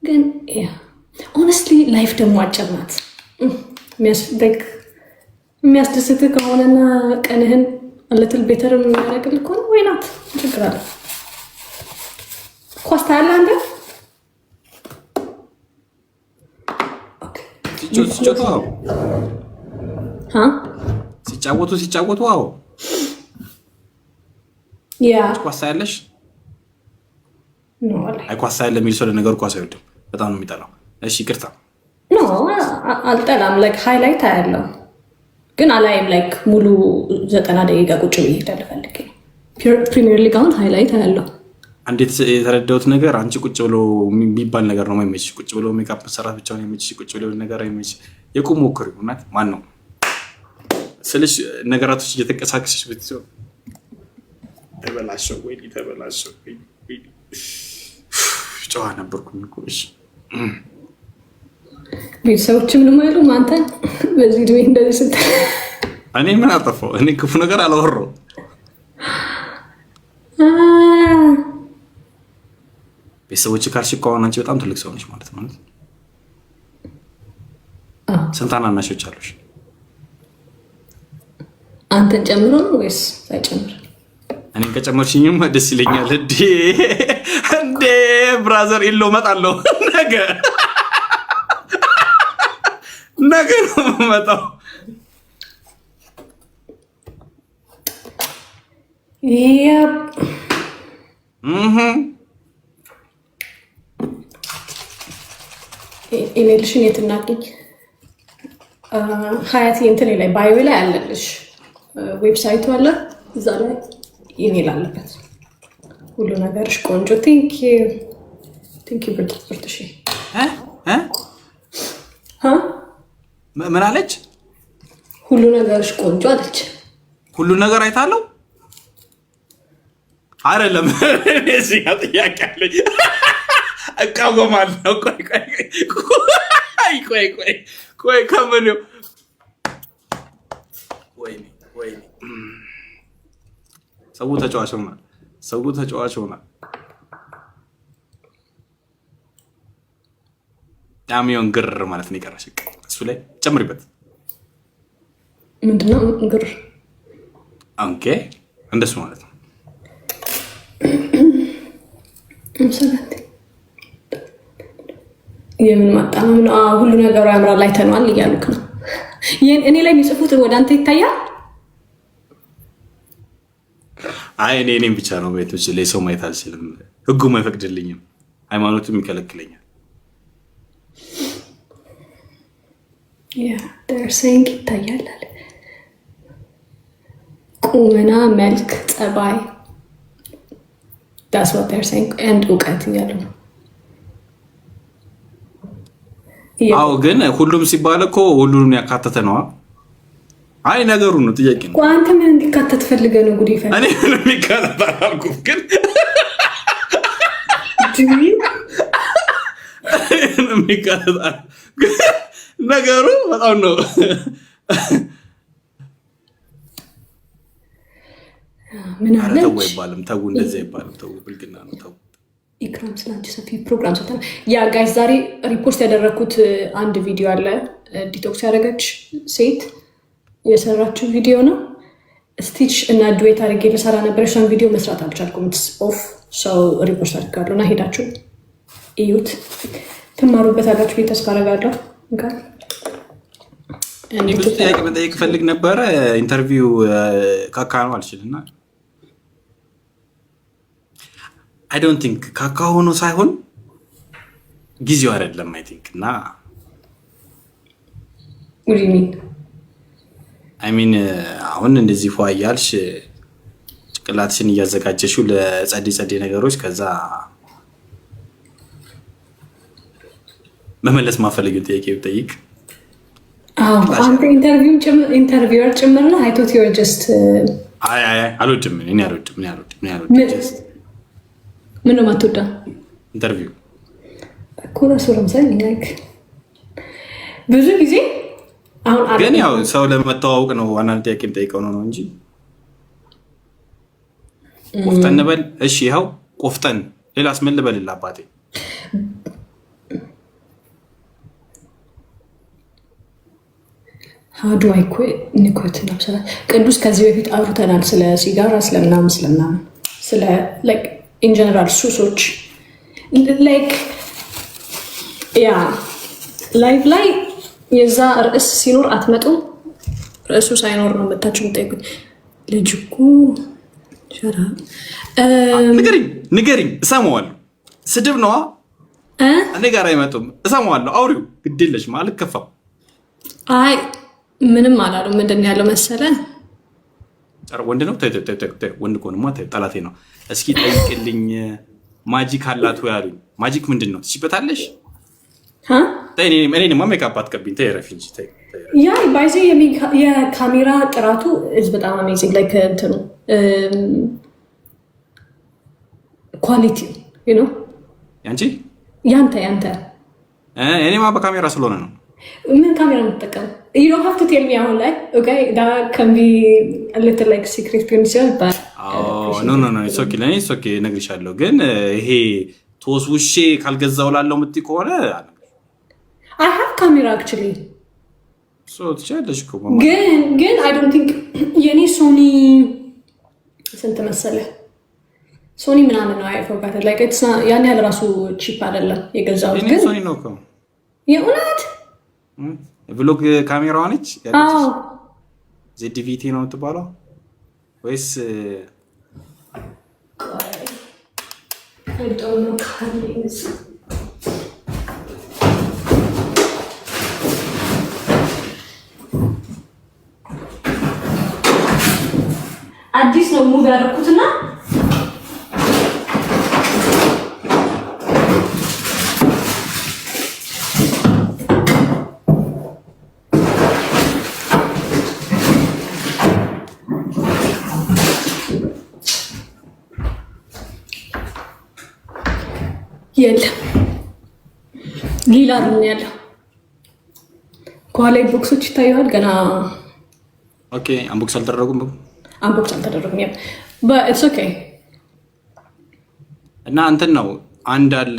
ግን ሆነስትሊ ላይፍ ደግሞ አጭር ናት። የሚያስደስት ከሆነና ቀንህን ለትል ቤተር የሚያደርግልህ ከሆነ ወይ ናት ችግር አለ። ኳስ ታያለህ አንተ? ሲጫወቱ አዎ ኳስ ታያለሽ? አይ ኳስ ታያለህ የሚል ሰው ለነገሩ ኳስ አይወድም፣ በጣም ነው የሚጠላው። እሺ ይቅርታ አልጠላም። ላይክ ሃይላይት አያለው ግን አላይም። ላይክ ሙሉ 90 ደቂቃ ቁጭ ብዬ ፈልጌ ፕሪሚየር ሊግ አሁን ሃይላይት አያለው። አንዴት የተረዳሁት ነገር አንቺ ቁጭ ብሎ የሚባል ነገር ነው የማይመችሽ። ቁጭ ብሎ ሜካፕ መሰራት ብቻ ነው የሚመችሽ። ቁጭ ብሎ ነገር አይመችሽ። የቁም ሞክሪ ማለት ማን ነው ስልሽ ነገራቶች እየተንቀሳቀስሽ ብትይው ተበላሸው ወይ ተበላሸው ወይ ጨዋ ነበርኩኝ እኮ። እሺ ቤተሰቦች ምንም አይሉም አንተን በዚህ እድሜ እንደዚህ ስትል? እኔ ምን አጠፋው? እኔ ክፉ ነገር አላወራሁም። ቤተሰቦች ካልሽ እኮ አሁን አንቺ በጣም ትልቅ ሰው ነሽ ማለት ነው። ስንት ታናናሾች አሉሽ? አንተን ጨምሮ ነው ወይስ ሳይጨምር? እኔን ከጨመርሽኝም ደስ ይለኛል። እንዴ ብራዘር ኢሎ እመጣለሁ ነገ ነው የምመጣው። ኢሜልሽን የት እናገኝ? ሀያት እንትን ላይ ባዮ ላይ አለልሽ። ዌብሳይቱ አለ፣ እዛ ላይ ኢሜል አለበት። ሁሉ ነገርሽ ቆንጆ። ቲንክ ዩ ብርትሽ ምን አለች? ሁሉ ነገርሽ ቆንጆ አለች። ሁሉ ነገር አይታለው አይደለም? እዚህ ጋር ጥያቄ አለኝ። እቃወማለሁ። ቆይ ከምነው ወይኔ ሰው ተጫዋች ሆኗል። ያሚውን ግር ማለት ነው የቀረሽ። እሱ ላይ ጨምሪበት። ምንድነው ግር? ኦኬ እንደሱ ማለት ነው። የምን ማጣመም ነው? ሁሉ ነገሩ ያምራል አይተነዋል እያሉክ ነው። እኔ ላይ የሚጽፉት ወደ አንተ ይታያል። አይ እኔም ብቻ ነው ቤቶች ላይ ሰው ማየት አልችልም። ህጉም አይፈቅድልኝም፣ ሃይማኖትም ይከለክለኛል። ደርሰንግ ይታያል አለ። ቁመና፣ መልክ፣ ጸባይ ዳስ ዋት ደርሰንግ ኤንድ እውቀት እያሉ ነው። አዎ ግን ሁሉም ሲባል እኮ ሁሉንም ያካተተ ነዋ። አይ ነገሩ ነው ጥያቄ ነው። አንተ ምን እንዲካተት ፈልገህ ነው? ጉድ ይፈልግ እኔ ምን የሚካተት አላልኩም፣ ግን የሚካተት ነገሩ በጣም ነው። ምን አለ ተው አይባልም። ተው እንደዚህ አይባልም። ተው ብልግና ነው። ተው ኢክራም ስላንቺ ሰፊ ፕሮግራም ሰጥተን ያ ጋይስ ዛሬ ሪፖርት ያደረኩት አንድ ቪዲዮ አለ። ዲቶክስ ያደረገች ሴት የሰራችው ቪዲዮ ነው። ስቲች እና ዱዌት አድርጌ ልሰራ ነበር። እሷን ቪዲዮ መስራት አልቻልኩም። ኢትስ ኦፍ ሰው ሪፖርት አድርጋለሁ እና ሄዳችሁ እዩት፣ ትማሩበት አላችሁ ቤት ተስፋ አደርጋለሁ። ብዙ ጥያቄ መጠየቅ ፈልግ ነበረ። ኢንተርቪው ካካ ነው አልችልና አይ ዶንት ቲንክ ካካ ሆኖ ሳይሆን ጊዜው አይደለም አይ ቲንክ እና አይ ሚን አሁን እንደዚህ ፏ እያልሽ ጭቅላትሽን እያዘጋጀሽው ለጸዲ ነገሮች ከዛ መመለስ ማፈልጊው ጥያቄ ብጠይቅ አንተ ኢንተርቪወር ጭምር ነው። አይ ቶት ዩ አር ጀስት አልወድም። እኔ አልወድም። ምን ነው የማትወዳው? ኢንተርቪው እኮ እራሱ ለምሳሌ ብዙ ጊዜ አሁን ግን ያው ሰው ለመተዋወቅ ነው ዋና ጥያቄ የምጠይቀው ነው እንጂ ቆፍጠን በል። እሺ ይኸው ቆፍጠን። ሌላስ ምን ልበልልህ አባቴ? how do I quit ኒኮቲን አብሰላት። ቅዱስ ከዚህ በፊት አውርተናል ስለ ሲጋራ ስለምናምን ስለ like in general ሱሶች like ያ ላይቭ ላይ የዛ ርዕስ ሲኖር አትመጡም። ርዕሱ ሳይኖር ነው መታችሁ የምጠይቁኝ። ልጅ እኮ ንገሪኝ እሰማዋለሁ። ስድብ ነዋ። እኔ ጋር አይመጡም። እሰማዋለሁ። አውሪው ግድ የለሽም አልከፋም። አይ ምንም አላሉ። ምንድን ነው ያለው መሰለን? ወንድ ነው። ወንድ ከሆነማ ጠላቴ ነው። እስኪ ጠይቅልኝ። ማጂክ አላት ወይ አሉኝ። ማጂክ ምንድን ነው? ትችበታለሽ? እኔንማ ሜካፕ አትቀቢኝ። ተይ ረፊ እንጂ ተይ። ያ ባይዜ የካሜራ ጥራቱ በጣም አሜዚንግ ላይ ከእንትኑ ኳሊቲ ነው። ያንተ እኔማ በካሜራ ስለሆነ ነው። ምን ካሜራ የምትጠቀም? you don't have to tell me አሁን ላይ okay that can be a little like secret ሊሆን but no it's okay ለኔ it's okay እነግርሻለሁ። ግን ይሄ ተወስውሼ ካልገዛው ላለው የምትይ ከሆነ I have camera actually so ትችላለሽ እኮ ግን I don't think የኔ ሶኒ ስንት መሰለህ? ሶኒ ምናምን ነው። I forgot like it's not ያን ያህል ራሱ ቺፕ አይደለም የገዛሁት። ግን ሶኒ ነው እኮ የእውነት ብሎግ ካሜራዋ ነች። ZVT ነው የምትባለው ወይስ አዲስ ነው ሙቭ ያደረኩትና የለም ሌላ ነው ያለው። ከኋላ ቦክሶች ይታያል ገና። ኦኬ አንቦክስ አልተደረጉም። ያ but it's okay እና እንትን ነው አንድ አለ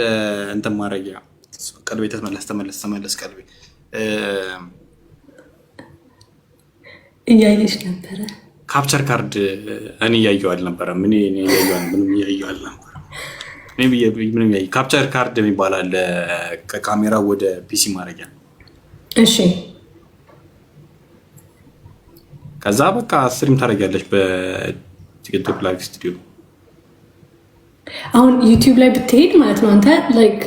እንትን ማረጊያ ቀልቤ ተመለስ ቀልቤ እያየሽ ነበረ። ካፕቸር ካርድ እኔ እያየሁ አልነበረም። ምንም እያየሁ አልነበረም። ምንም ካፕቸር ካርድ የሚባል አለ ከካሜራ ወደ ፒሲ ማረጊያ። እሺ ከዛ በቃ ስትሪም ታደርጊያለሽ በቲክቶክ ላይቭ ስቱዲዮ። አሁን ዩቲዩብ ላይ ብትሄድ ማለት ነው አንተ ላይክ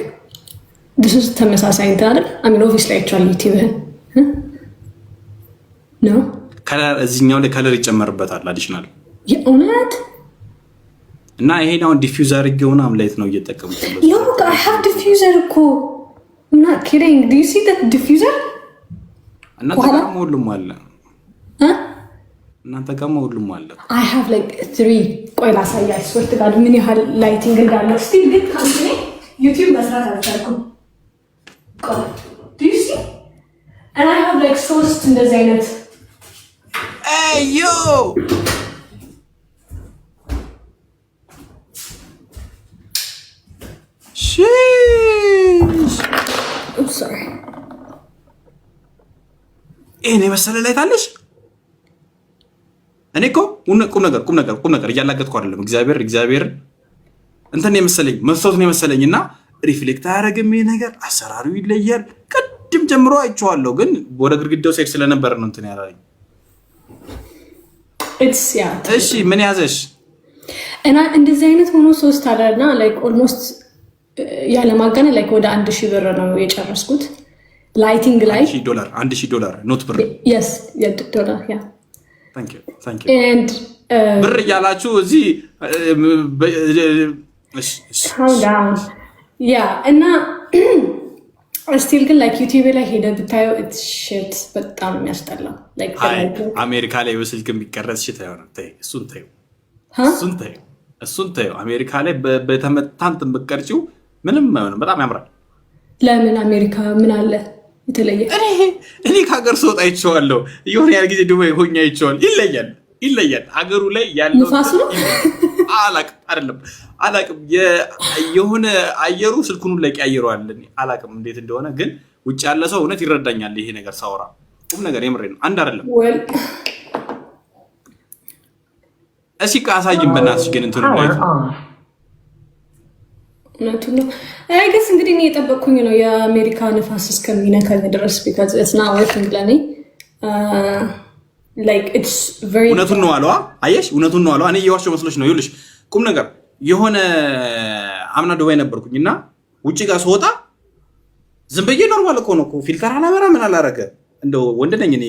this is ተመሳሳይ እንትን አይደል? I mean obviously actually ዩቲዩብህን ነው ከለር እዚህኛው ላይ ከለር ይጨመርበታል አዲሽናል የእውነት። እና ይሄን አሁን ዲፊውዘር ይገውና አምላይት ነው እየተጠቀሙት ነው። look I have diffuser እኮ I'm not kidding. do you see that diffuser? እና ተቀመው ሁሉም አለ እናንተ ጋር ሁሉም አለ። I have like 3 ቆይ ላሳያችሁ ስወርት ጋር ምን ያህል ላይቲንግ እንዳለው ስቲል ግን ካምፓኒ ዩቲዩብ መስራት አልቻልኩም። ቆይ do you see and I have like 3 እንደዚህ አይነት hey yo sheesh I'm sorry እኔ መሰለ ላይ ታለሽ። እኔ እኮ ቁም ነገር እያላገጥኩ አይደለም። እግዚአብሔር እንትን የመሰለኝ መስታወት ነው የመሰለኝና ሪፍሌክት አያደርግም። ይሄ ነገር አሰራሩ ይለያል። ቅድም ጀምሮ አይቼዋለሁ፣ ግን ወደ ግድግዳው ሳይድ ስለነበር ነው እንትን ያላለኝ። እሺ ምን ያዘሽ? እና እንደዚህ አይነት ሆኖ 3 አለና ላይክ ኦልሞስት ያለ ማጋነን ላይክ ወደ 1000 ብር ነው የጨረስኩት። ላይቲንግ ላይ $1,000 ኖት ብር yes $1 ያ thank you and ብር እያላችሁ እዚህ calm down yeah እና ስቲል ግን ላይክ ዩቲዩብ ላይ ሄደ ብታየው it's shit በጣም የሚያስጠላው ላይክ አሜሪካ ላይ በስልክ የሚቀረጽ shit አይሆንም። ተይ እሱን ተይው አሜሪካ ላይ በተመታንት በቀርጪው ምንም አይሆንም። በጣም ያምራል። ለምን አሜሪካ ምን አለ የተለየ? እኔ ከሀገር ስወጣ አይቼዋለሁ። የሆነ ያህል ጊዜ ዱባይ ሆኜ አይቼዋለሁ። ይለያል ሀገሩ ላይ ያለው ንፋስ ነው አላቅም የሆነ አየሩ ስልኩን ላይ ቀያይረዋል። አላቅም እንዴት እንደሆነ ግን ውጭ ያለ ሰው እውነት ይረዳኛል። ይሄ ነገር ሳወራ ቁም ነገር የምሬ ነው። አንድ አይደለም። እሺ ካሳይም በእናትሽ ግን እንትኑ ላይ እውነቱን ነው። አይ ገስ እንግዲህ እኔ የጠበቅኩኝ ነው የአሜሪካ ንፋስ እስከሚነካኝ ድረስ because it's not working ለኔ like it's very እውነቱን ነው አለዋ። አየሽ እውነቱን ነው አለዋ። እኔ እየዋሸሁ መስሎሽ ነው። ይኸውልሽ ቁም ነገር የሆነ አምና ዱባይ ነበርኩኝና ውጪ ጋር ስወጣ ዝም ብዬ ኖርማል እኮ ነው ፊልተር አላበራ ምን አላረገ እንደው ወንድ ነኝ እኔ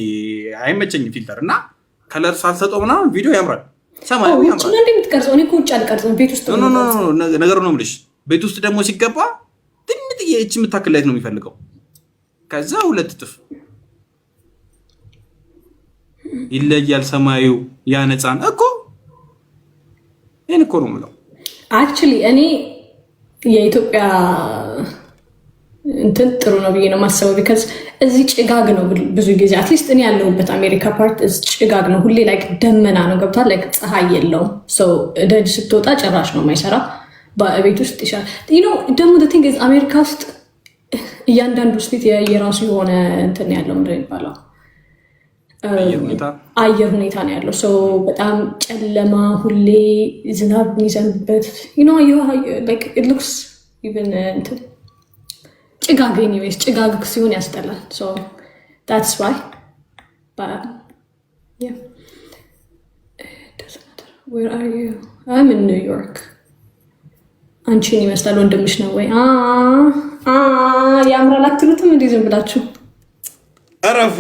አይመቸኝም ፊልተር እና ከለር ሳልሰጠው ምናምን ቪዲዮ ያምራል። ሰማያዊ ያምራል። እኔ እንደምትቀርጸው እኔ እኮ ውጭ አልቀርጸም ቤት ውስጥ ነው ነገሩ ነው የምልሽ። ቤት ውስጥ ደግሞ ሲገባ ትንጥዬ እቺ የምታክል ላይት ነው የሚፈልገው። ከዛ ሁለት እጥፍ ይለያል ሰማዩ ያነጻን እኮ ይሄን እኮ ነው የምለው። አክቹሊ እኔ የኢትዮጵያ እንትን ጥሩ ነው ብዬ ነው የማስበው። ቢካዝ እዚህ ጭጋግ ነው ብዙ ጊዜ አትሊስት እኔ ያለሁበት አሜሪካ ፓርት ጭጋግ ነው ሁሌ ላይክ ደመና ነው ገብቷል። ላይክ ፀሐይ የለውም። ሰው ደጅ ስትወጣ ጭራሽ ነው የማይሰራ። በቤት ውስጥ ይሻላል። ደግሞ ቲንግ አሜሪካ ውስጥ እያንዳንዱ ስቴት የራሱ የሆነ እንትን ያለው ምንድን ነው የሚባለው አየር ሁኔታ ነው ያለው። ሰው በጣም ጨለማ ሁሌ ዝናብ የሚዘንብበት ሉክስ ኢቨን እንትን ጭጋግ ኒዌይስ ጭጋግ ሲሆን ያስጠላል። that's why but yeah it doesn't matter. Where are you? I'm in New York. አንቺን ይመስላል ወንድምሽ ነው ወይ? ያምራል አትሉትም? እንዴ ዝም ብላችሁ አረፉ።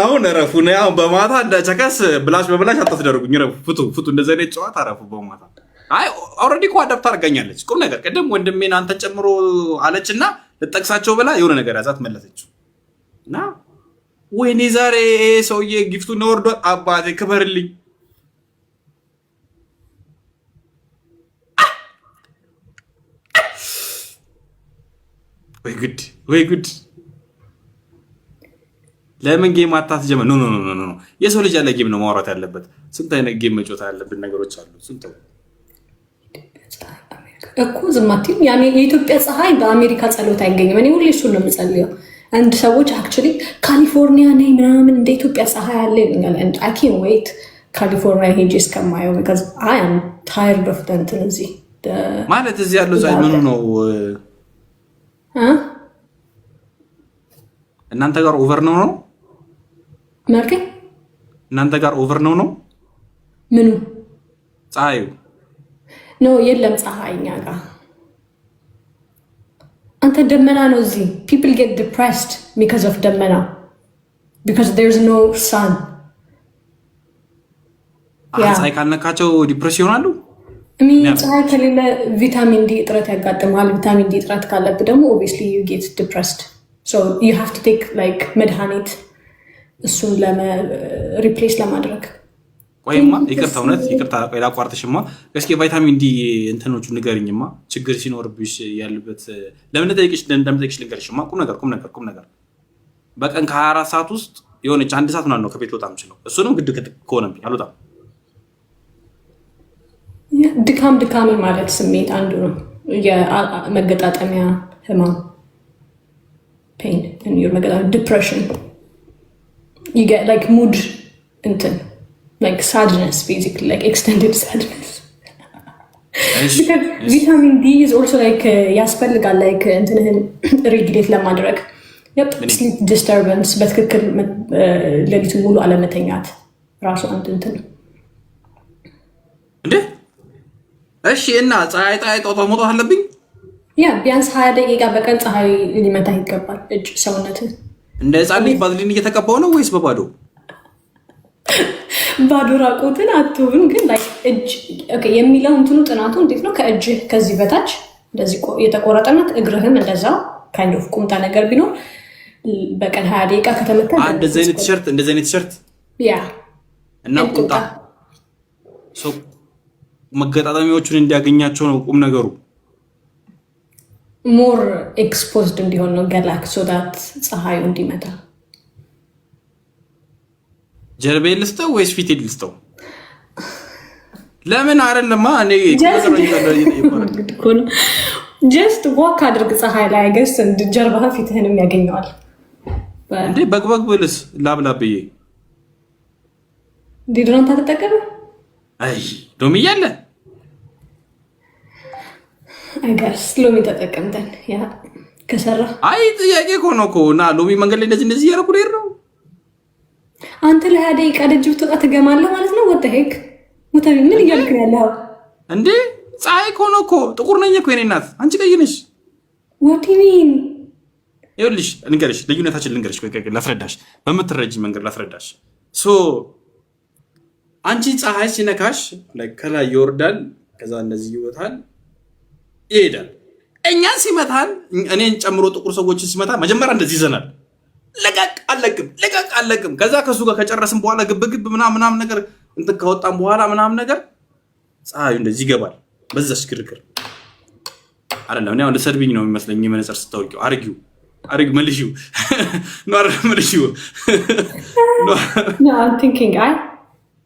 አሁን አረፉ ነው ያው በማታ እንደቸከስ ብላሽ በብላሽ አታስደርጉኝ። ረፉ ፍቱ እንደዛ አይነት ጨዋታ አረፉ በማታ። አይ ኦልሬዲ እኮ አዳፕት አድርጋኛለች። ቁም ነገር ቅድም ወንድሜን አንተን ጨምሮ አለችና ልጠቅሳቸው ብላ የሆነ ነገር ያዛት መለሰችው እና ወይኔ ዛሬ ሰውዬ ጊፍቱን ወርዷል። አባቴ ክበርልኝ። ወይ ጉድ ለምን ጌም አታስጀመር? ኖ የሰው ልጅ ያለ ጌም ነው ማውራት ያለበት። ስንት አይነት ጌም መጫወት ያለብን ነገሮች አሉ። ስንት እኮ ዝማቲም ያኔ የኢትዮጵያ ፀሐይ በአሜሪካ ጸሎት አይገኝም። እኔ ሁሌ እሱን ነው የምጸልየው። አንድ ሰዎች አክቹዋሊ ካሊፎርኒያ ነኝ ምናምን እንደ ኢትዮጵያ ፀሐይ አለ ይሉኛል። and I can't wait ካሊፎርኒያ ሄጄ እስከማየው because I am tired of the እንትን እዚህ ማለት እዚህ ያለው ፀሐይ ምኑ ነው እናንተ ጋር ኦቨር ነው ማርኬ እናንተ ጋር ኦቨር ነው ምኑ ፀሐዩ ነው የለም ፀሐይኛ ጋር አንተ ደመና ነው እዚህ people get depressed because of ደመና because there's no sun ፀሐይ ካልነካቸው ዲፕሬስ ይሆናሉ። ፀሐይ ከሌለ ቪታሚን ዲ እጥረት ያጋጥማል። ቪታሚን ዲ እጥረት ካለብህ ደግሞ obviously you get depressed. So you have to take like መድኃኒት እሱን ሪፕሌስ ለማድረግ ወይማ ይቅርታ ቆይ ላቋርጥሽማ። እስኪ ቫይታሚን ዲ እንትኖቹ ንገሪኝማ ችግር ሲኖርብሽ ያሉበት ለምን እንደምጠይቅሽ ልንገርሽማ። ቁም ነገር በቀን ከ24 ሰዓት ውስጥ የሆነች አንድ ሰዓት ምናምን ነው ከቤት ወጣ የምችለው። እሱንም ግድ ከሆነብኝ አልወጣም። ድካም ማለት ስሜት አንዱ ነው። የመገጣጠሚያ ህመም pain and your depression you get like mood እንትን like sadness basically like extended sadness because vitamin D is also like ያስፈልጋል like እንትንህን ሬጉሌት ለማድረግ sleep disturbance በትክክል ሌሊቱን ሙሉ አለመተኛት ራሱ አንድ እንትን እንዴ። እሺ እና ፀሐይ ጧጧ መውጣት አለብኝ ያ ቢያንስ 20 ደቂቃ በቀን ፀሐይ ሊመታ ይገባል። እጅ ሰውነት እንደ ህፃን ልጅ ባዝሊን እየተቀባው ነው ወይስ በባዶ? ባዶ ራቆትን አትሁን ግን ላይ እጅ ኦኬ የሚለው እንትኑ ጥናቱ እንዴት ነው? ከእጅ ከዚህ በታች እንደዚህ የተቆረጠናት እግርህም እንደዛው kind of ቁምጣ ነገር ቢኖር በቀን 20 ደቂቃ ከተመታ እንደዚህ አይነት ቲሸርት ያ እና ቁምጣ ሶ መገጣጠሚያዎቹን እንዲያገኛቸው ነው ቁም ነገሩ። ሞር ኤክስፖዝድ እንዲሆን ነው ገላክ so that ፀሐዩ እንዲመታ። ጀርቤ ልስጠው ወይስ ፊቴ ልስጠው? ለምን አይደለማ እኔ ጀስት ዋክ አድርግ ፀሐይ ላይ ገስ ጀርባህ ፊትህንም ያገኘዋል። እንዴ በግበግ ብልስ ላብላብዬ ዲድሮንት አትጠቀምም? አይ ሎሚ እያለ አይጋስ ሎሚ ተጠቀምተን ያ ከሰራ አይ ጥያቄ እኮ ነው እኮ እና ሎሚ መንገድ ላይ እንደዚህ እያደረኩ ልሄድ ነው። አንተ ለ20 ደቂቃ ደጅ ብትወጣ ትገማለህ ማለት ነው። ወጣ ሄክ ሙተቢ ምን እያልክ ነው ያለው እንዴ? ፀሐይ እኮ ነው እኮ ጥቁር ነኝ እኮ የኔ እናት፣ አንቺ ቀይ ነሽ። what do you mean? ይኸውልሽ ልንገርሽ፣ ልዩነታችን ልንገርሽ፣ ላስረዳሽ፣ በምትረጂኝ መንገድ ላስረዳሽ። አንቺ ፀሐይ ሲነካሽ ከላይ ይወርዳል፣ ከዛ እንደዚህ ይወጣል ይሄዳል። እኛን ሲመታል፣ እኔን ጨምሮ ጥቁር ሰዎችን ሲመታ መጀመሪያ እንደዚህ ይዘናል። ለቀቅ አለቅም። ከዛ ከሱ ጋር ከጨረስን በኋላ ግብግብ ምናምን ነገር እንትን ከወጣን በኋላ ምናምን ነገር ፀሐዩ እንደዚህ ይገባል። በዛሽ ግርግር አይደለም እኔ አሁን ለሰርቪኝ ነው የሚመስለኝ። የመነጽር ስታወቂው አርጊው መልሺው መልሺው no I'm thinking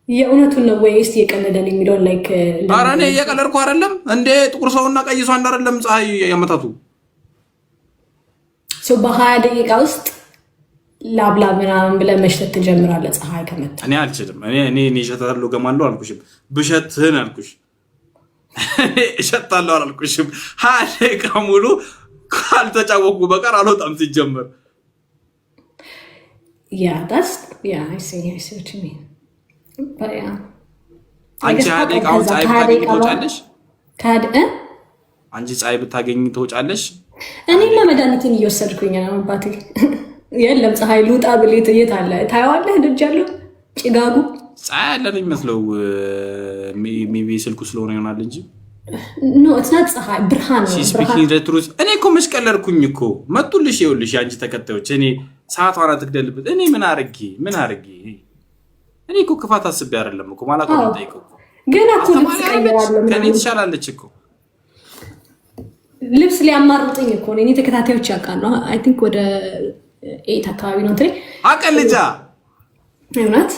የእውነቱን ነው ወይስ የቀለደን የሚለውን ላይክ ኧረ እኔ እየቀለድኩ አይደለም እንዴ። ጥቁር ሰውና ቀይ ሰው አንድ አይደለም ፀሐይ ያመታቱ። በ20 ደቂቃ ውስጥ ላብላብ ምናምን ብለህ መሽተት ትጀምራለህ። ፀሐይ ከመታ እኔ አልችልም። እኔ እሸታለሁ ገማለሁ አልኩሽም። ብሸትህን አልኩሽ እሸታለሁ አላልኩሽም። 20 ደቂቃ ሙሉ ካልተጫወኩ በቀር አልወጣም ሲጀመር። I see what you mean. አንቺ 20 ደቂቃ ፀሐይ ብታገኝ ትወጫለሽ? አንቺ ፀሐይ ብታገኝ ትወጫለሽ? እኔማ መድኃኒትን እየወሰድኩኝ ነው አባቴ። የለም ፀሐይ ልውጣ ብሌት የት አለ ታየዋለህ? ደጅ ያለው ጭጋጉ ፀሐይ ያለን የሚመስለው ሜቢ ስልኩ ስለሆነ ይሆናል እንጂ ኖ እትናት ፀሐይ ብርሃን ነው። ስፒኪንግ ዘትሩስ እኔ እኮ መስቀለርኩኝ እኮ መጡልሽ። ይኸውልሽ የአንቺ ተከታዮች እኔ ሰዓቷን አትግደልበት። እኔ ምን አርጌ እኔ እኮ ክፋት አስቤ አይደለም እኮ ማለት ነው። ጠይቀው ገና እኮ ልብስ ቀይራለሁ። ከኔ ትሻላለች እኮ ልብስ ሊያማርጥኝ እኮ ነው። እኔ ተከታታዮች ያውቃሉ። አይ ቲንክ ወደ 8 አካባቢ ነው እንትን አቀልጃ እውነት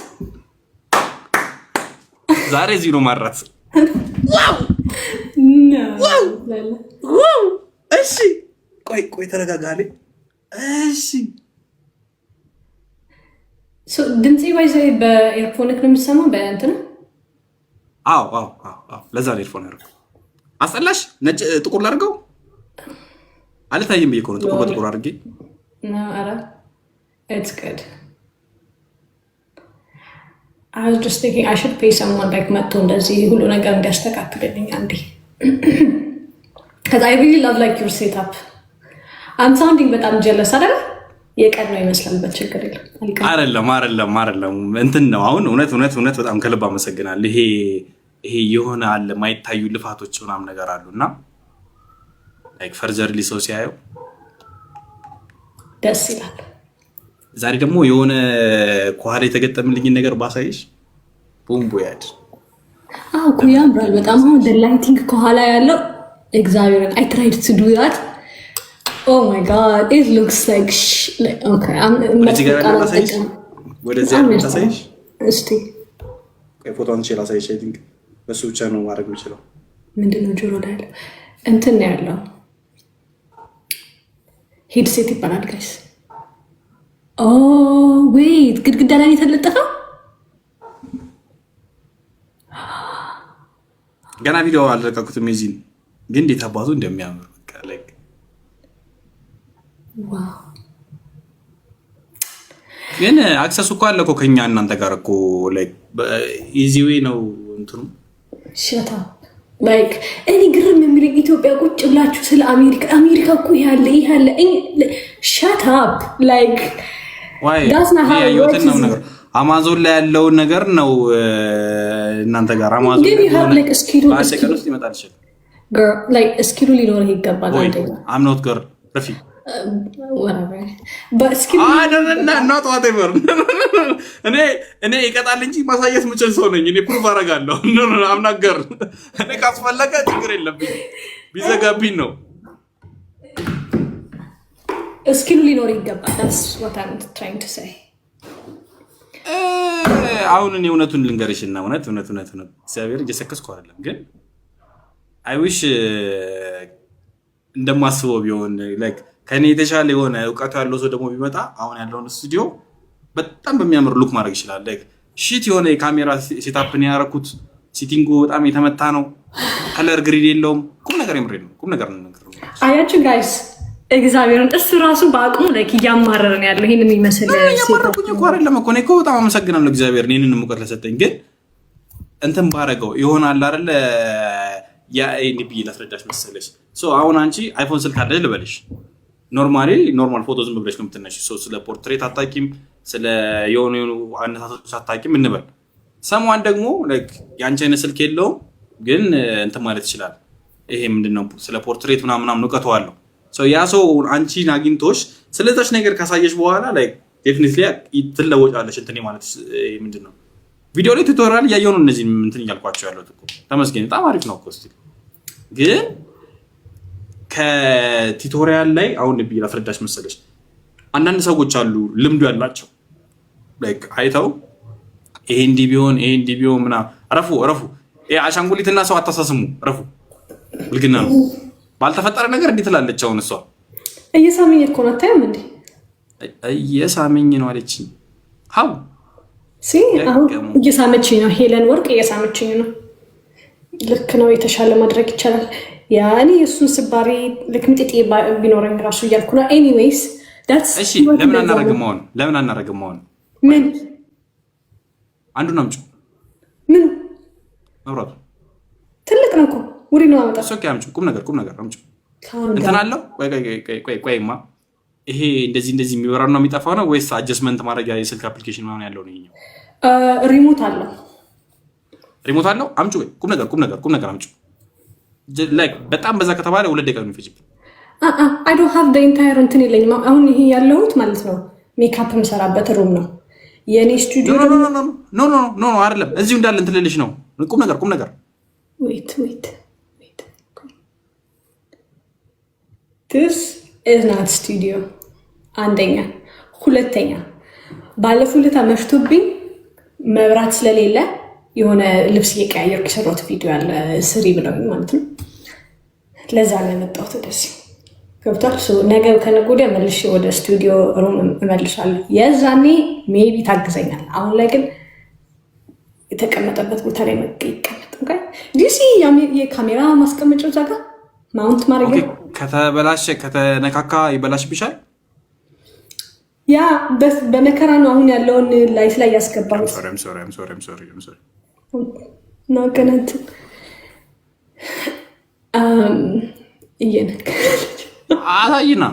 ዛሬ እዚህ ነው ማራት። ዋው እሺ ቆይ ተረጋጋሌ። እሺ ድምፄ ባይዘ በኤርፎንክ ነው የምሰማው በእንትን አዎ ለዛ ነው ኤርፎን ያደረገው። አስጠላሽ? ነጭ ጥቁር ላድርገው አልታይም ብዬ እኮ ነው ጥቁር በጥቁር አድርጌ። ኧረ it's good. I was just thinking I should pay someone like መጥቶ እንደዚህ ሁሉ ነገር እንዲያስተካክልልኝ አንዴ because I really love like your setup. I'm sounding በጣም jealous አይደል? የቀን ነው ይመስላል። ችግር የለም አይደለም እንትን ነው አሁን እውነት በጣም ከልብ አመሰግናለሁ። ይሄ የሆነ አለ ማይታዩ ልፋቶች ምናምን ነገር አሉና ላይክ ፈርዘርሊ ሰው ሲያየው ደስ ይላል። ዛሬ ደግሞ የሆነ ከኋላ የተገጠምልኝ ነገር ባሳይሽ ቦምቦ ያድ እኮ ያምራል በጣም። አሁን ላይቲንግ ከኋላ ያለው እግዚአብሔር I tried to do that. Oh my god, it looks like okay. ወደዚህ ጋር ላሳይሽ እስቲ ፎቶን ቼላ ሳይሽ አይ ቲንክ በሱ ብቻ ነው ማድረግ የምችለው። ምንድነው ጆሮ ላይ ያለው እንትን ነው ያለው ሄድሴት ይባላል ጋይስ። ዌይት ግድግዳ ላይ የተለጠፈው ገና ቪዲዮ አልለቀኩትም። የዚህን ግን እንዴት አባቱ እንደሚያምር ላይክ ዋው። ግን አክሰሱ እኮ አለ እኮ ከኛ እናንተ ጋር እኮ ላይክ ኢዚ ዌይ ነው እንትኑ ሸታ ላይክ እኔ ግርም የሚለኝ ኢትዮጵያ ቁጭ ብላችሁ ስለ አሜሪካ እኮ ያለ ሸት አፕ ላይክ አማዞን ላይ ያለውን ነገር ነው እናንተ ጋር አማዞን ውስጥ ይመጣል እስኪሉ ሊኖርህ ይገባል። አምኖት ገር ረፊ እኔ ይቀጣል እንጂ ማሳየት ምችል ሰው ነኝ። እኔ ፕሩፍ አደርጋለሁ። አምናገር እኔ ካስፈለገ ችግር የለብኝ ቢዘጋብኝ ነው። እስኪሉ ሊኖር ይገባል። አሁን እኔ እውነቱን ልንገርሽና እውነት እግዚአብሔር እየሰከስኩ አይደለም፣ ግን አይ ዊሽ እንደማስበው ቢሆን ላይክ ከኔ የተሻለ የሆነ እውቀቱ ያለው ሰው ደግሞ ቢመጣ አሁን ያለውን ስቱዲዮ በጣም በሚያምር ሉክ ማድረግ ይችላል። ሺት የሆነ የካሜራ ሴታፕ ነው ያደረኩት። ሲቲንጉ በጣም የተመታ ነው። ከለር ግሪድ የለውም። ቁም ነገር የምሬ ነው። ቁም ነገር ነው። አያችሁ ጋይስ እግዚአብሔርን እሱ ራሱ በአቅሙ ላይ እያማረረ ነው ያለው። ይሄንን ይመስል ያማረኩኝ እኮ አይደለም እኮ እኔ እኮ በጣም አመሰግናለሁ እግዚአብሔርን ይሄንን ሙቀት ለሰጠኝ። ግን እንትን ባረገው ይሆናል አይደል? ያ ብዬ ላስረዳሽ መሰለሽ። አሁን አንቺ አይፎን ስልክ አለሽ ልበልሽ። ኖርማል ፎቶ ዝም ብለሽ ነው የምትነሺ። ስለ ፖርትሬት አታውቂም፣ ስለ የሆኑ አነሳሶች አታውቂም እንበል። ሰሟን ደግሞ የአንቺ አይነት ስልክ የለውም ግን እንትን ማለት ይችላል። ይሄ ምንድነው ስለ ፖርትሬት ምናምን እውቀቱ አለው። ያ ሰው አንቺን አግኝቶሽ ስለዛች ነገር ካሳየሽ በኋላ ዴፊኒትሊ ትለወጫለሽ። እንትን ማለት ምንድነው ቪዲዮ ላይ ቱቶሪያል እያየሁ ነው እነዚህ እንትን እያልኳቸው ያለሁት እኮ ተመስገን፣ በጣም አሪፍ ነው እኮ። እስኪ ግን ከቱቶሪያል ላይ አሁን ብዬ ላስረዳሽ መሰለሽ፣ አንዳንድ ሰዎች አሉ ልምዱ ያላቸው አይተው ይሄ እንዲህ ቢሆን ምናምን ረፉ አሻንጉሊትና ሰው አታሳስሙ። ረፉ ብልግና ነው። ባልተፈጠረ ነገር እንዴት ትላለች? አሁን እሷ እየሳመኝ እኮ ነው። አታይም እንዴ? እየሳመኝ ነው አለችኝ። ሀው አሁን እየሳመችኝ ነው። ሄለን ወርቅ እየሳመችኝ ነው። ልክ ነው። የተሻለ ማድረግ ይቻላል። ያኔ የእሱን ስባሪ ልክ ምጥጤ ቢኖረኝ ራሱ እያልኩ ነው። ኤኒዌይስ እሺ፣ ለምን አናረግም? ምን አንዱን አምጪው። ምን መብራቱ ትልቅ ነው እኮ ውሪ ነው አመጣ። ኦኬ፣ አምጪው። ቁም ነገር አምጪው። እንትን አለው። ቆይማ ይሄ እንደዚህ የሚበራው ነው የሚጠፋው ነው ወይስ አጀስትመንት ማድረጊያ የስልክ አፕሊኬሽን ምናምን ያለው ነው? ይሄኛው ሪሞት አለው። አምጪው። ቁም ነገር አምጪው። በጣም በዛ ከተባለ 2 ደቂቃ ነው የሚፈጅብኝ። አይ ዶንት ሃቭ ዘ ኢንታየር እንትን የለኝም። አሁን ይሄ ያለሁት ማለት ነው ሜካፕ የምሰራበት ሩም ነው የኔ ስቱዲዮ። ኖ አይደለም፣ እዚሁ እንዳለ እንትን ልልሽ ነው። ቁም ነገር ዌት this is not studio። አንደኛ፣ ሁለተኛ ባለፈው ዕለት መሽቶብኝ መብራት ስለሌለ የሆነ ልብስ እየቀያየርኩ የሰራሁት ቪዲዮ ያለ ስሪ ብለውኝ ማለት ነው። ለዛ ነው የመጣሁት ወደዚህ። ገብቷል። ነገ ከነገ ወዲያ መልሼ ወደ ስቱዲዮ ሩም እመልሳለሁ። የዛኔ ሜቢ ታግዘኛል። አሁን ላይ ግን የተቀመጠበት ቦታ ላይ ይቀመጥ። ዲሲ የካሜራ ማስቀመጫው እዛ ጋር ማውንት ማድረግ ከተበላሸ ከተነካካ ይበላሽብሻል። ያ በመከራ ነው አሁን ያለውን ላይት ላይ ያስገባሁት። ናገነት እየነገረች አላይና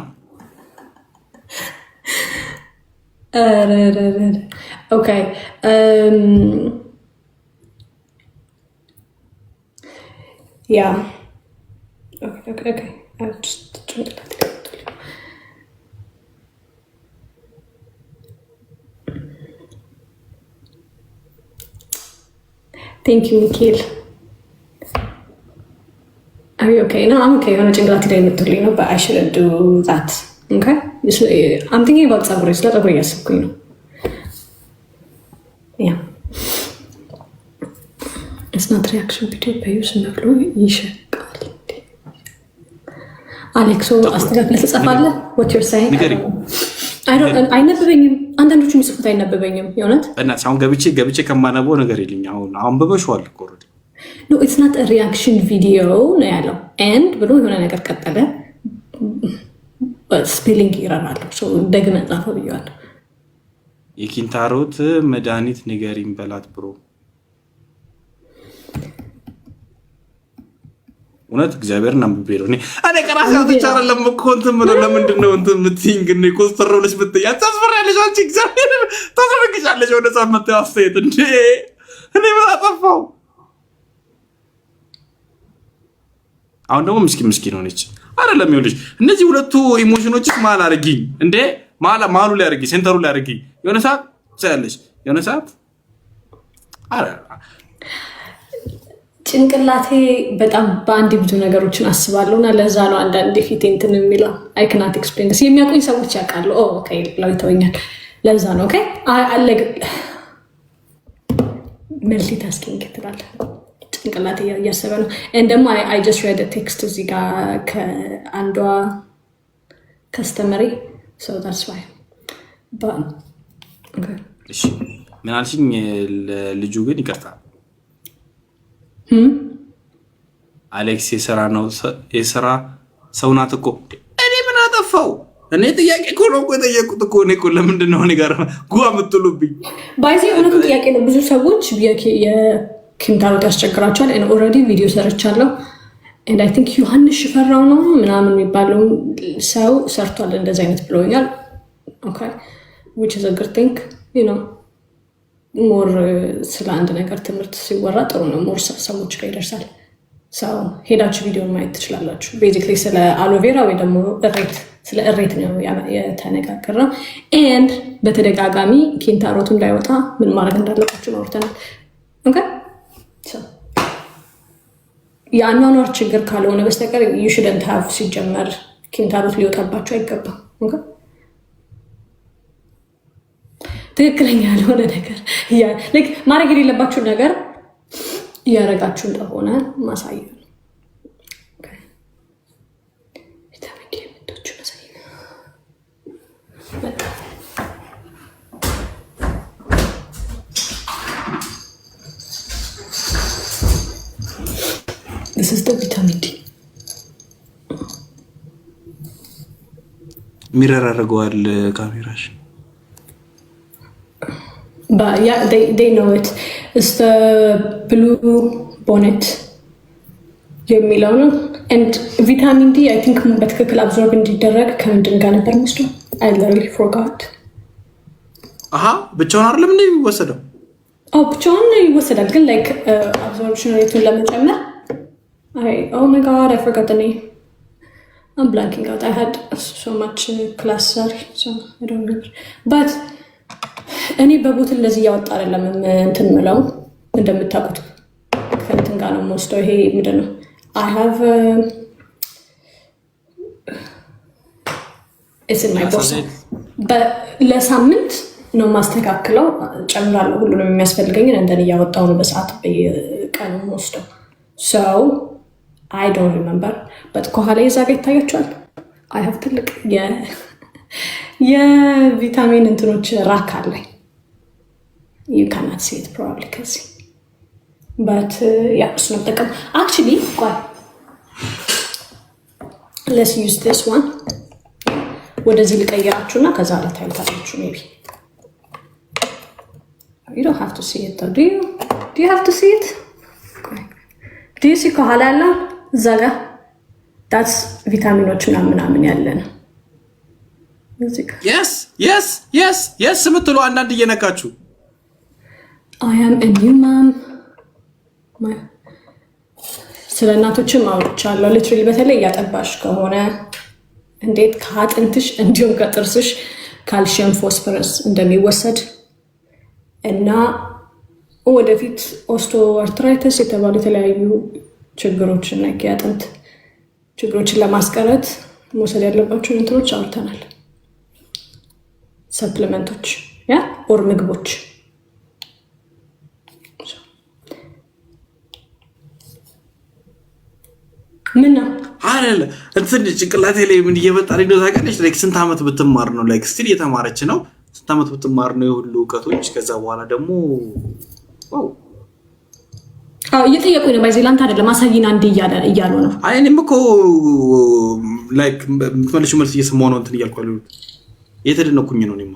ኦኬ ያ ኦኬ ቴንክ ዩ ሚካኤል። የሆነ ጭንቅላት ላይ የምትልኝ ነው። አይ ሹድንት ዱ ዛት። አም ቲንኪንግ አባውት ፀጉሬ፣ ስለ ፀጉሬ እያሰብኩኝ ነው። ኢትስ ናት ሪያክሽን ቪዲዮ በዩስ ነብሎ ይሸቃል። አሌክሶ አስተካክለ ትጽፋለህ። ወት ዩር ሳይንግ አይነበበኝም። አንዳንዶቹ የሚጽፉት አይነበበኝም። የሆነት እናት አሁን ገብቼ ከማነበው ነገር የለኝ። አሁን በበሽዋል እኮ ኖ ኢትስ ናት ሪያክሽን ቪዲዮ ነው ያለው። ኤንድ ብሎ የሆነ ነገር ቀጠለ። ስፔሊንግ ይረራለሁ። ደግመ ጻፈው ብያለሁ። የኪንታሮት መድኃኒት ንገሪኝ በላት ብሮ። እውነት እግዚአብሔርን አንብቤ ነው እኔ ከራሴ አልተቻለም እኮ እንትን ብለው ለምንድን ነው እንትን የምትይኝ? ግን ኮስተር ብለሽ ብትይ ታስፈሪያለሽ አንቺ። እግዚአብሔር ታስረግጫለሽ። ወደ ሰዓት መተው አስተያየት እንዴ እኔ ምን አጠፋው? አሁን ደግሞ ምስኪን ሆነች አይደለም። ይኸውልሽ እነዚህ ሁለቱ ኢሞሽኖችሽ መሀል አድርጊኝ እንዴ መሀሉ ላይ አድርጊ፣ ሴንተሩ ላይ አድርጊ። የሆነ ሰዓት ትያለሽ፣ የሆነ ሰዓት ጭንቅላቴ በጣም በአንድ ብዙ ነገሮችን አስባለሁ እና ለዛ ነው አንዳንድ ፊት እንትን የሚለው አይ ካናት ኤክስፕሌን ስ የሚያውቁኝ ሰዎች ያውቃሉ። ኦኬ ብለው ይተወኛል። ለዛ ነው ኦኬ መልቲ ታስኪንግ ትላለህ። ጭንቅላቴ እያሰበ ነው። ደግሞ አይ ጀስት ሬድ ቴክስት እዚህ ጋር ከአንዷ ከስተመሪ so that's why but okay እሺ ምን አልሽኝ ልጁ ግን ይቅርታ አሌክስ የሥራ ሰው ናት እኮ እኔ ምን አጠፋው እኔ ጥያቄ እኮ ነው የጠየቁት እኮ እኔ እኮ ለምንድን ነው እኔ ጋር ጉዋ የምትሉብኝ ባይዚ እውነቱ ጥያቄ ነው ብዙ ሰዎች የኪንታሮት ያስቸግራቸዋል and already ቪዲዮ ሰርቻለሁ and I think ዮሐንስ ሽፈራው ነው ምናምን የሚባለው ሰው ሰርቷል እንደዚህ አይነት ብሎኛል okay which is a good thing you know more ስለ አንድ ነገር ትምህርት ሲወራ ጥሩ ነው more ሰዎች ጋር ይደርሳል ሰው ሄዳችሁ ቪዲዮን ማየት ትችላላችሁ basically ስለ አሎቬራ ወይ ደግሞ እሬት ስለ እሬት ነው የተነጋገርነው and በተደጋጋሚ ኪንታሮቱ እንዳይወጣ ምን ማድረግ እንዳለባችሁ አውርተናል okay so ያኗኗር ችግር ካልሆነ በስተቀር you shouldn't have ሲጀመር ኪንታሮት ሊወጣባችሁ አይገባም okay ትክክለኛ ያልሆነ ነገር like ማድረግ የሌለባችሁ ነገር ያረጋችሁ እንደሆነ ማሳየት ነው okay ቪታሚን ዲ ምንቶቹ ማሳየት በቃ this is the vitamin D ሚረር አድርገዋል ካሜራሽ but yeah they know it it's the blue bonnet የሚለው ነው and vitamin D I think በትክክል absorb እንዲደረግ ከምንድን ጋር ነበር መስሎ I literally forgot ብቻውን አይደለም እንዴ የሚወሰደው ብቻውን ይወሰዳል ግን like absorption rate ለመጨመር oh my god I forgot the name I'm blanking out I had so much class sorry so I don't remember but እኔ በቦትል ለዚህ ያወጣ አይደለም እንትን ምለው እንደምታውቁት ከእንትን ጋር ነው የምወስደው ይሄ ምንድን ነው I have it's in my box but ለሳምንት ነው ማስተካክለው ጨምራለሁ ሁሉንም የሚያስፈልገኝን እንደን ያወጣው ነው በሰዓት በቀኑ የምወስደው so I don't remember but ከኋላ ይዛጋ ይታያችኋል I have ትልቅ የቪታሚን እንትኖች ራክ አለኝ you cannot see it probably cuz but yeah it's not the actually why let's use this one ወደዚህ ልቀይራችሁና ከዛ ላይ ታይታላችሁ maybe you don't have to see it though, do you have to see it do you see ከኋላ ያለ ዛጋ that's ቪታሚኖች ምናምን ያለ ነው yes ምትሉ አንዳንድ እየነካችሁ I am a new mom ስለ እናቶችም አውርቻለሁ literally በተለይ ያጠባሽ ከሆነ እንዴት ከአጥንትሽ እንዲሁም ከጥርስሽ ካልሲየም ፎስፈረስ እንደሚወሰድ እና ወደፊት ኦስቲዮአርትራይተስ የተባሉ የተለያዩ ችግሮችን የአጥንት ችግሮችን ለማስቀረት መውሰድ ያለባቸው እንትኖች አውርተናል ሰፕሊመንቶች ኦር ምግቦች ምን ነው አይደለ እንትን ጭንቅላቴ ላይ ምን እየመጣልኝ ነው ታውቃለች ላይክ ስንት አመት ብትማር ነው ላይክ ስቲል እየተማረች ነው ስንት አመት ብትማር ነው የሁሉ እውቀቶች ከዛ በኋላ ደግሞ እየጠየቁኝ ነው ባይዘላንት አይደለም ማሳይና እንደ እያሉ ነው አይ እኔም እኮ ላይክ መልሽ መልስ እየሰማሁ ነው እንትን እያልኩ አለው የተደነኩኝ ነው እኔማ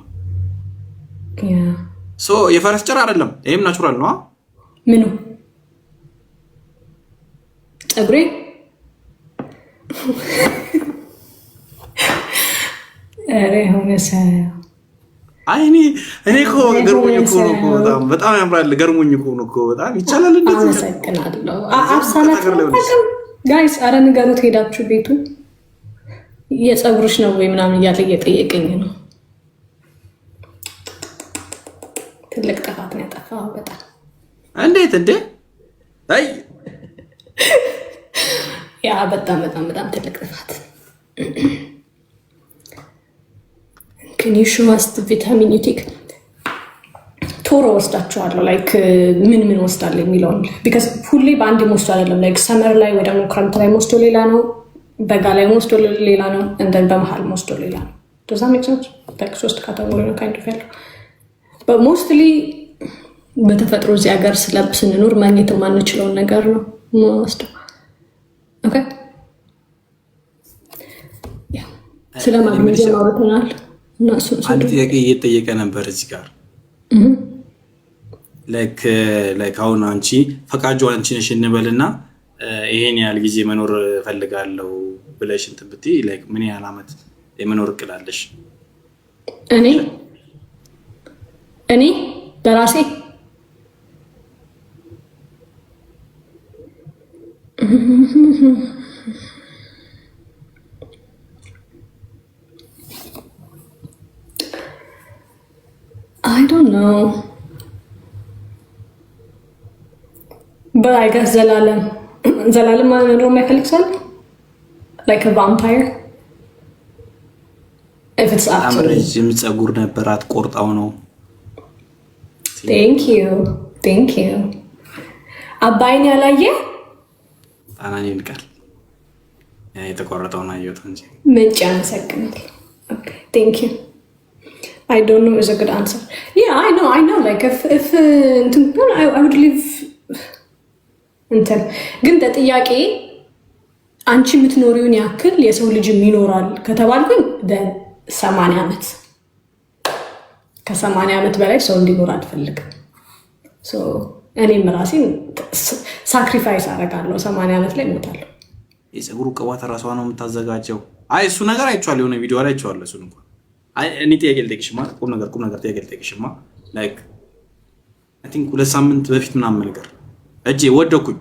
ሶ የፈረስ ጭራ አይደለም ይሄም ናቹራል ነው ምኑ ፀጉሬ ሆነሰ አይኔ እኔ እኮ ገርሞኝ እኮ ነው በጣም ያምራል ገርሞኝ እኮ ነው በጣም ይቻላል እንደዚህ አመሰግናለሁ አብሳላት ጋይስ አረ ንገሩት ሄዳችሁ ቤቱ የፀጉርሽ ነው ወይ ምናምን እያለ እየጠየቀኝ ነው ትልቅ ጥፋት ነው ያጠፋው በጣም እንዴት አይ ያ በጣም ትልቅ ጥፋት can you show us the vitamin you take ቶሮ ወስዳችኋለሁ ላይክ ምን ወስዳለሁ የሚለውን because ሁሌ በአንድ ወስዶ አይደለም ላይክ ሰመር ላይ ወይ ደግሞ ክረምት ላይ ወስዶ ሌላ ነው በጋ ላይ ወስዶ ሌላ ነው፣ እንደን በመሀል ወስዶ ሌላ ነው። does that make sense? like 3 ካታጎሪ ነው kind of ያለው but mostly በተፈጥሮ እዚህ ሀገር ስንኖር ማግኘት የማንችለውን ነገር ነው የምወስደው። ኦኬ ስለማግኘት ማውራተናል እና አንድ ጥያቄ እየጠየቀ ነበር እዚህ ጋር ላይክ አሁን አንቺ ፈቃጁ አንቺ ነሽ እንበልና ይሄን ያህል ጊዜ መኖር ፈልጋለሁ ብለሽ እንትን ብትይ ላይክ ምን ያህል አመት የመኖር እቅድ አለሽ? እኔ በራሴ I don't know. But I guess ዘላለም ማለት ነው የማይፈልግ ሰው like a vampire. If it's up to me. የምትጸጉር ነበር አትቆርጣው ነው። Thank you. አባይን ያላየ ጣናን ይልቃል። የተቆረጠውን አየሁት እንጂ ምንጭ ያመሰግናል። Okay, thank you. I don't know is a good answer. Yeah, I know. Like if I would live ግን ጥያቄ አንቺ የምትኖሪውን ያክል የሰው ልጅ ይኖራል ከተባልኩኝ በ80 ዓመት ከ80 ዓመት በላይ ሰው እንዲኖር አልፈልግም። ሶ እኔም ራሴን ሳክሪፋይስ አደርጋለሁ። 80 ዓመት ላይ እሞታለሁ። የፀጉሩ ቅባት ራሷ ነው የምታዘጋጀው። አይ እሱ ነገር አይቼዋለሁ፣ የሆነ ቪዲዮ ላይ አይቼዋለሁ። እሱን እንኳን እኔ ጥያቄ ልጠይቅሽማ፣ ቁም ነገር ጥያቄ ልጠይቅሽማ። ላይክ አይ ቲንክ 2 ሳምንት በፊት ምናምን ነገር እጄ ወደኩኝ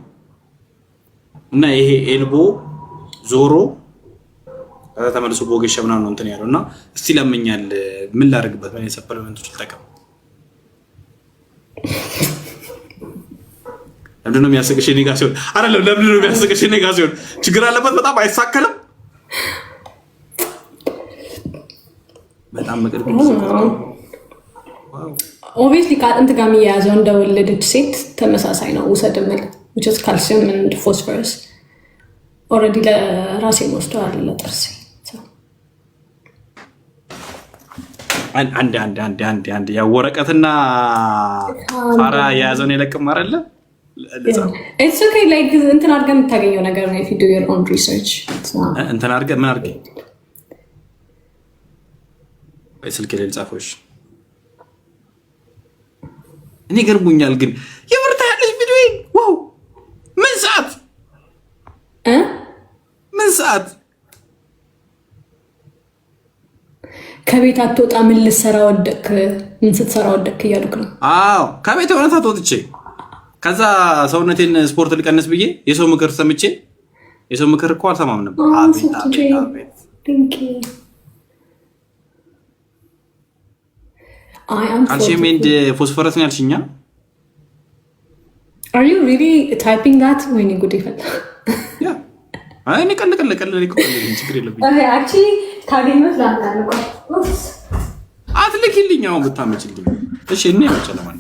እና ይሄ ኤልቦ ዞሮ ተመልሶ ቦገሻ ምናምን ነው እንትን ያለው እና እስቲ ለምኛል ምን ላደርግበት ምን ሰፕሊመንቶች ልጠቀም? ለምንድነው የሚያስቀሽ እኔ ጋር ሲሆን? አይደለም ለምንድነው የሚያስቀሽ እኔ ጋር ሲሆን? ችግር አለበት በጣም አይሳከልም። በጣም መቅደም ይሰራል። ኦብቪስሊ ከአጥንት ጋር የሚያያዘው እንደወለደች ሴት ተመሳሳይ ነው። ውሰድ ምል which is calcium and phosphorus already ለራሴ ወስደዋል ለጥርሴ። አንድ ያ ወረቀትና ፋራ የያዘውን የለቅም አይደለ? it's okay like እንትን አድርገህ የምታገኘው ነገር ነው if you do your own research እንትን አድርገህ ምን አድርገህ ስልክ ላይ ጻፈሽ። እኔ ገርሞኛል ግን የምርታ ያለሽ ቪዲዮ ዋው! ምን ሰዓት ከቤት አትወጣ ምን ልትሰራ ወደክ ምን ስትሰራ ወደክ እያሉክ ነው? አዎ ከቤት የሆነ ታጥወጥቼ ከዛ ሰውነቴን ስፖርት ልቀንስ ብዬ የሰው ምክር ሰምቼ የሰው ምክር እኮ አልሰማም ነበር። አቤት thank you I am calcium and phosphorus ነው ያልሽኛ? Are you really typing that when you go to it? Yeah. አይ እኔ ቀልድ ችግር የለብኝ። Okay, actually ታገኙት ላንተ ነው። አትልኪልኝ አሁን ብታመጭልኝ። እሺ እኔ መጨለማን